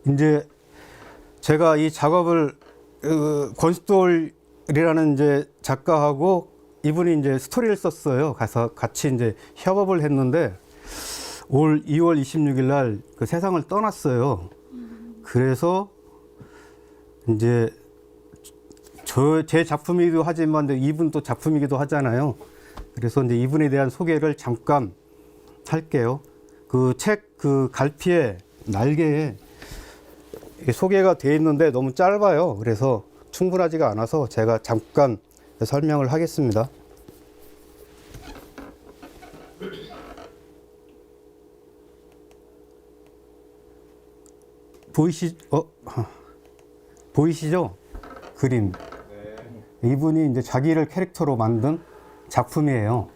이제 제가 이 작업을 권수돌이라는 이제 작가하고 이분이 이제 스토리를 썼어요. 가서 같이 이제 협업을 했는데 올 2월 26일 날 그 세상을 떠났어요. 그래서 이제 제 작품이기도 하지만 이분도 작품이기도 하잖아요. 그래서 이제 이분에 대한 소개를 잠깐 할게요. 그 책 그 갈피에 날개에 소개가 돼 있는데 너무 짧아요. 그래서 충분하지가 않아서 제가 잠깐 설명을 하겠습니다. 보이시죠? 그림. 이분이 이제 자기를 캐릭터로 만든 작품이에요.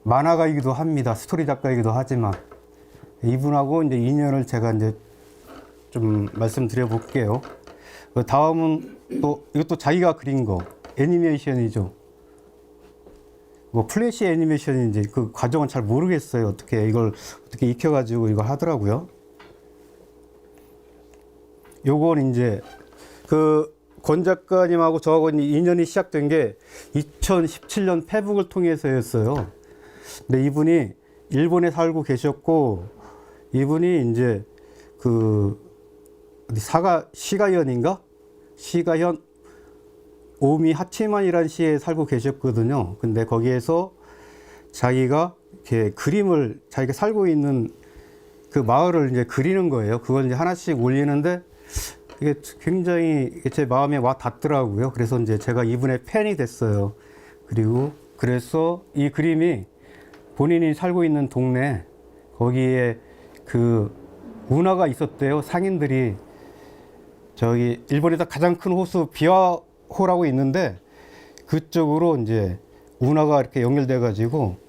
만화가이기도 합니다. 스토리 작가이기도 하지만 이분하고 이제 인연을 제가 이제 좀 말씀드려 볼게요. 그 다음은 또 이것도 자기가 그린 거 애니메이션이죠. 뭐 플래시 애니메이션인지 그 과정은 잘 모르겠어요. 어떻게 이걸 어떻게 익혀가지고 이걸 하더라고요. 요건 이제 그 권 작가님하고 저하고 인연이 시작된 게 2017년 페북을 통해서였어요. 근데 이분이 일본에 살고 계셨고 이분이 이제 그 시가현인가? 시가현 오미 하치만이라는 시에 살고 계셨거든요. 근데 거기에서 자기가 이렇게 그림을 자기가 살고 있는 그 마을을 이제 그리는 거예요. 그걸 이제 하나씩 올리는데 이게 굉장히 제 마음에 와 닿더라고요. 그래서 이제 제가 이분의 팬이 됐어요. 그리고 그래서 이 그림이 본인이 살고 있는 동네 거기에 그 운하가 있었대요. 상인들이 저기 일본에서 가장 큰 호수 비와호라고 있는데 그쪽으로 이제 운하가 이렇게 연결돼 가지고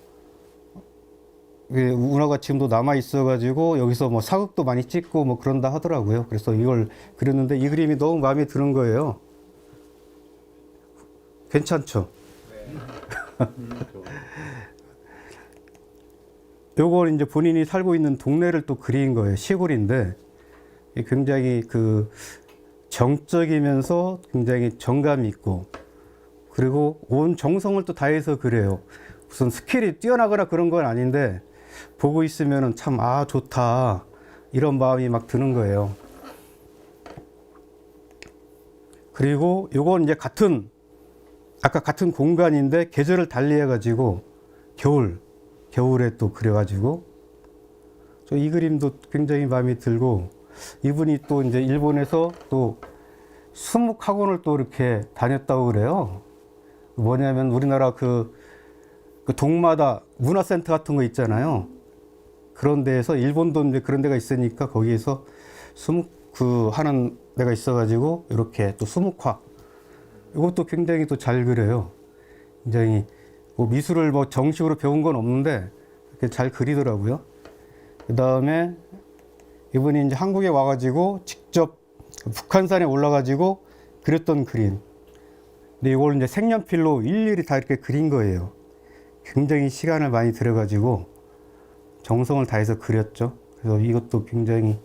운하가 지금도 남아 있어 가지고 여기서 뭐 사극도 많이 찍고 뭐 그런다 하더라고요. 그래서 이걸 그렸는데 이 그림이 너무 마음에 드는 거예요. 괜찮죠? 네. 요걸 이제 본인이 살고 있는 동네를 또 그린 거예요. 시골인데 굉장히 그 정적이면서 굉장히 정감이 있고 그리고 온 정성을 또 다해서 그래요. 무슨 스킬이 뛰어나거나 그런 건 아닌데 보고 있으면은 참 좋다 이런 마음이 막 드는 거예요. 그리고 요건 이제 아까 같은 공간인데 계절을 달리해 가지고 겨울에 또 그려가지고 이 그림도 굉장히 마음에 들고 이분이 또 이제 일본에서 또 수묵학원을 또 이렇게 다녔다고 그래요. 뭐냐면 우리나라 그 동마다 문화센터 같은 거 있잖아요. 그런 데에서 일본도 이제 그런 데가 있으니까 거기에서 수묵 하는 데가 있어가지고 이렇게 또 수묵화 이것도 굉장히 또 잘 그려요. 굉장히 뭐 미술을 뭐 정식으로 배운 건 없는데 이렇게 잘 그리더라고요. 그 다음에 이분이 이제 한국에 와가지고 직접 북한산에 올라가지고 그렸던 그림. 근데 이걸 이제 색연필로 일일이 다 이렇게 그린 거예요. 굉장히 시간을 많이 들여가지고 정성을 다해서 그렸죠. 그래서 이것도 굉장히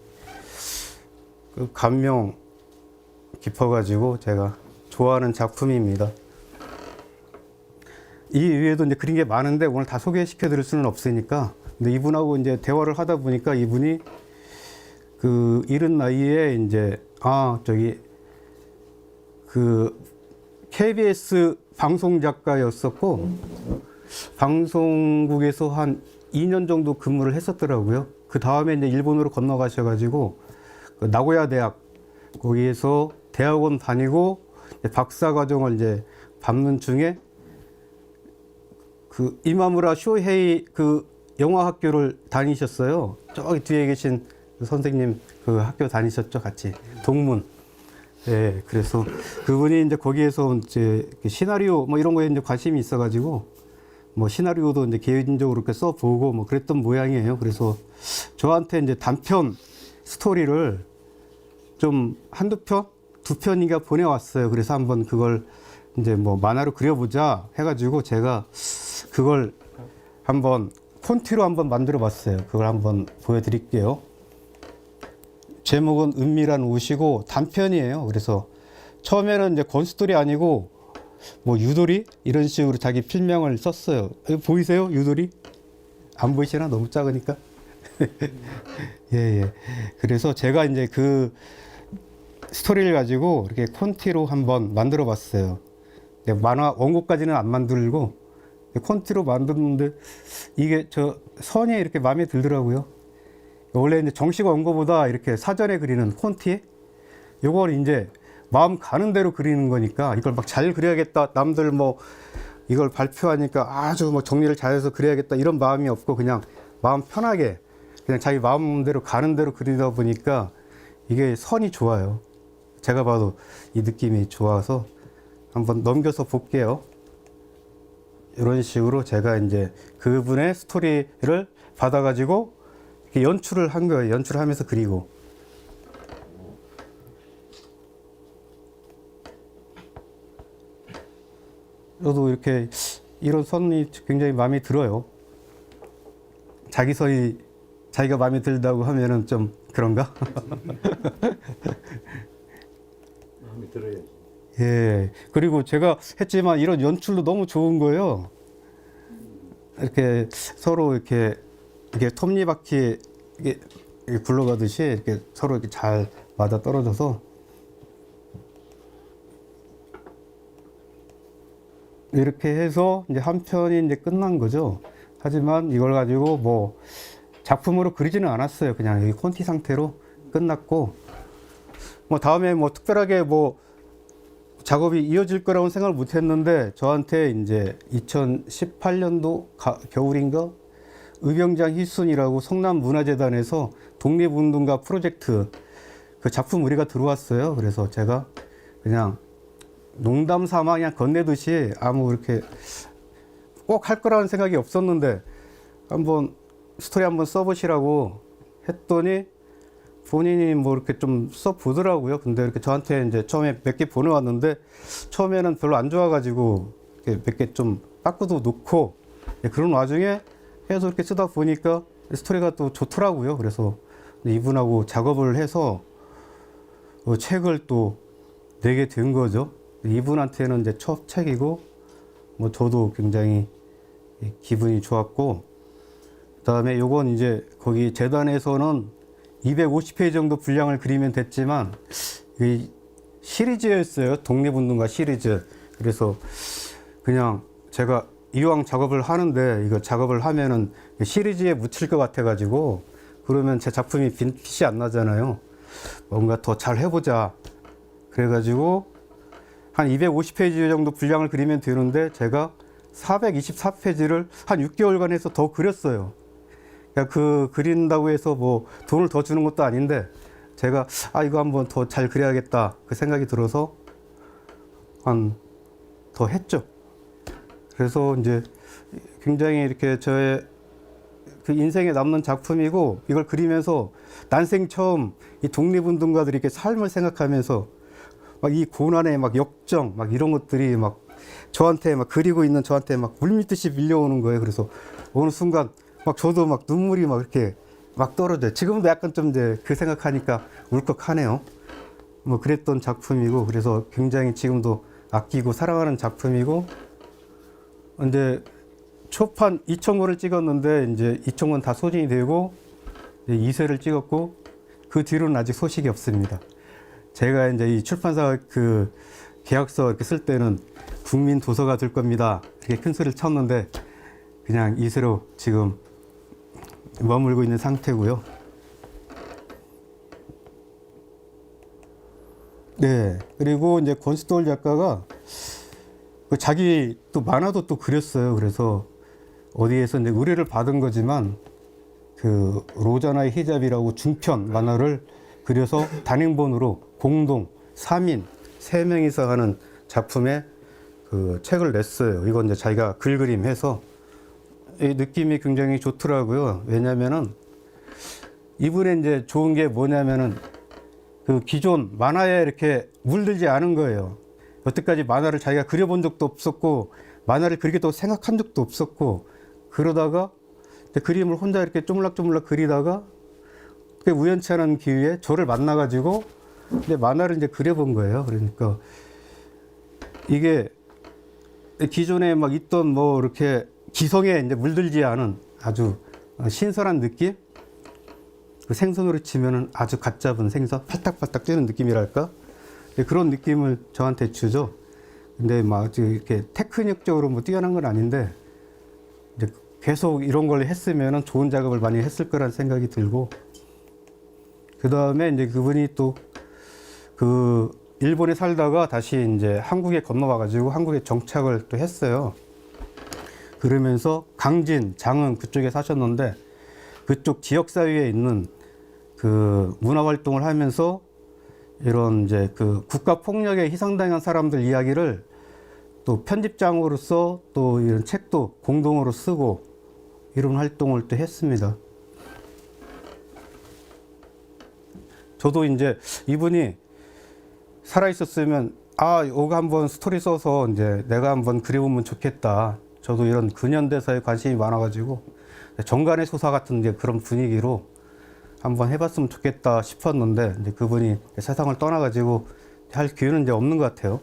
감명 깊어가지고 제가 좋아하는 작품입니다. 이 외에도 이제 그린 게 많은데 오늘 다 소개시켜 드릴 수는 없으니까. 근데 이분하고 이제 대화를 하다 보니까 이분이 그 이른 나이에 이제 그 KBS 방송 작가였었고 방송국에서 한 2년 정도 근무를 했었더라고요. 그 다음에 이제 일본으로 건너가셔가지고 그 나고야 대학 거기에서 대학원 다니고 박사 과정을 이제 밟는 중에 그 이마무라 쇼헤이 그 영화 학교를 다니셨어요. 저기 뒤에 계신 그 선생님 그 학교 다니셨죠, 같이 동문. 네, 그래서 그분이 이제 거기에서 이제 시나리오 뭐 이런 거에 이제 관심이 있어가지고 뭐 시나리오도 이제 개인적으로 이렇게 써보고 뭐 그랬던 모양이에요. 그래서 저한테 이제 단편 스토리를 좀 한두 편, 두 편인가 보내왔어요. 그래서 한번 그걸 이제 뭐 만화로 그려보자 해가지고 제가 그걸 한번 폰티로 한번 만들어 봤어요. 그걸 한번 보여드릴게요. 제목은 은밀한 옷이고 단편이에요. 그래서 처음에는 이제 권수돌이 아니고 뭐 유돌이 이런 식으로 자기 필명을 썼어요. 보이세요? 유돌이? 안 보이시나? 너무 작으니까. 예, 예. 그래서 제가 이제 그 스토리를 가지고 이렇게 콘티로 한번 만들어 봤어요. 만화 원고까지는 안 만들고 콘티로 만들었는데 이게 저 선이 이렇게 마음에 들더라고요. 원래 이제 정식 원고보다 이렇게 사전에 그리는 콘티, 요걸 이제 마음 가는 대로 그리는 거니까 이걸 막 잘 그려야겠다. 남들 뭐 이걸 발표하니까 아주 뭐 정리를 잘해서 그려야겠다 이런 마음이 없고 그냥 마음 편하게 그냥 자기 마음대로 가는 대로 그리다 보니까 이게 선이 좋아요. 제가 봐도 이 느낌이 좋아서 한번 넘겨서 볼게요. 이런 식으로 제가 이제 그분의 스토리를 받아가지고 이렇게 연출을 한 거예요. 연출하면서 그리고. 저도 이렇게 이런 선이 굉장히 마음에 들어요. 자기 선이 자기가 마음에 들다고 하면은 좀 그런가? 마음에 들어야지. 예. 그리고 제가 했지만 이런 연출도 너무 좋은 거예요. 이렇게 서로 이렇게 톱니바퀴 이게 굴러가듯이 이렇게 서로 이렇게 잘 맞아 떨어져서 이렇게 해서 이제 한 편이 이제 끝난 거죠. 하지만 이걸 가지고 뭐 작품으로 그리지는 않았어요. 그냥 이 콘티 상태로 끝났고 뭐 다음에 뭐 특별하게 뭐 작업이 이어질 거라고는 생각을 못 했는데 저한테 이제 2018년도 겨울인가 의병장 희순이라고 성남문화재단에서 독립운동가 프로젝트 그 작품 의뢰가 들어왔어요. 그래서 제가 그냥 농담 삼아 그냥 건네듯이 아무 이렇게 꼭 할 거라는 생각이 없었는데 한번 스토리 한번 써보시라고 했더니 본인이 뭐 이렇게 좀 써보더라고요. 근데 이렇게 저한테 이제 처음에 몇 개 보내왔는데 처음에는 별로 안 좋아가지고 몇 개 좀 빠꾸도 놓고 그런 와중에 계속 이렇게 쓰다 보니까 스토리가 또 좋더라고요. 그래서 이분하고 작업을 해서 책을 또 내게 된 거죠. 이분한테는 이제 첫 책이고 뭐 저도 굉장히 기분이 좋았고 그다음에 요건 이제 거기 재단에서는 250페이지 정도 분량을 그리면 됐지만 이 시리즈였어요. 독립운동가 시리즈. 그래서 그냥 제가 이왕 작업을 하는데 이거 작업을 하면은 시리즈에 묻힐 것 같아 가지고 그러면 제 작품이 빛이 안 나잖아요. 뭔가 더 잘 해보자. 그래 가지고 한 250페이지 정도 분량을 그리면 되는데 제가 424페이지를 한 6개월간 해서 더 그렸어요. 그러니까 그 그린다고 해서 뭐 돈을 더 주는 것도 아닌데 제가 이거 한번 더 잘 그려야겠다 그 생각이 들어서 한 더 했죠. 그래서 이제 굉장히 이렇게 저의 그 인생에 남는 작품이고 이걸 그리면서 난생 처음 이 독립운동가들이 이렇게 삶을 생각하면서 막 이 고난의 막 역정 막 이런 것들이 막 저한테 막 그리고 있는 저한테 막 물밀듯이 밀려오는 거예요. 그래서 어느 순간 막 저도 막 눈물이 막 이렇게 막 떨어져요. 지금도 약간 좀 이제 그 생각하니까 울컥하네요. 뭐 그랬던 작품이고 그래서 굉장히 지금도 아끼고 사랑하는 작품이고 이제 초판 2,000권을 찍었는데 이제 2,000권 다 소진이 되고 이제 2세를 찍었고 그 뒤로는 아직 소식이 없습니다. 제가 이제 이 출판사 그 계약서 이렇게 쓸 때는 국민 도서가 될 겁니다. 이렇게 큰 소리를 쳤는데 그냥 2세로 지금 머물고 있는 상태고요. 네. 그리고 이제 권수돌 작가가 그 자기 또 만화도 또 그렸어요. 그래서 어디에서 이제 의뢰를 받은 거지만 그 로자나의 히잡이라고 중편 만화를 그려서 단행본으로 공동 3인 3명이서 하는 작품에 그 책을 냈어요. 이건 이제 자기가 글 그림 해서 이 느낌이 굉장히 좋더라고요. 왜냐면은 이분의 이제 좋은 게 뭐냐면은 그 기존 만화에 이렇게 물들지 않은 거예요. 여태까지 만화를 자기가 그려본 적도 없었고 만화를 그리겠다고 생각한 적도 없었고 그러다가 그림을 혼자 이렇게 쪼물락쪼물락 그리다가 그 우연치 않은 기회에 저를 만나가지고 이제 만화를 이제 그려본 거예요. 그러니까 이게 기존에 막 있던 뭐 이렇게 기성에 이제 물들지 않은 아주 신선한 느낌? 그 생선으로 치면은 아주 갓 잡은 생선, 팔딱팔딱 뛰는 느낌이랄까? 그런 느낌을 저한테 주죠. 근데 막 아주 이렇게 테크닉적으로 뭐 뛰어난 건 아닌데 이제 계속 이런 걸 했으면은 좋은 작업을 많이 했을 거란 생각이 들고, 그 다음에 이제 그분이 또 그 일본에 살다가 다시 이제 한국에 건너와가지고 한국에 정착을 또 했어요. 그러면서 강진, 장흥 그쪽에 사셨는데 그쪽 지역사회에 있는 그 문화활동을 하면서 이런 이제 그 국가폭력에 희생당한 사람들 이야기를 또 편집장으로서 또 이런 책도 공동으로 쓰고 이런 활동을 또 했습니다. 저도 이제 이분이 살아있었으면 이거 한번 스토리 써서 이제 내가 한번 그려보면 좋겠다. 저도 이런 근현대사에 관심이 많아가지고 정간의 소사 같은 이제 그런 분위기로 한번 해봤으면 좋겠다 싶었는데 이제 그분이 세상을 떠나가지고 할 기회는 이제 없는 것 같아요.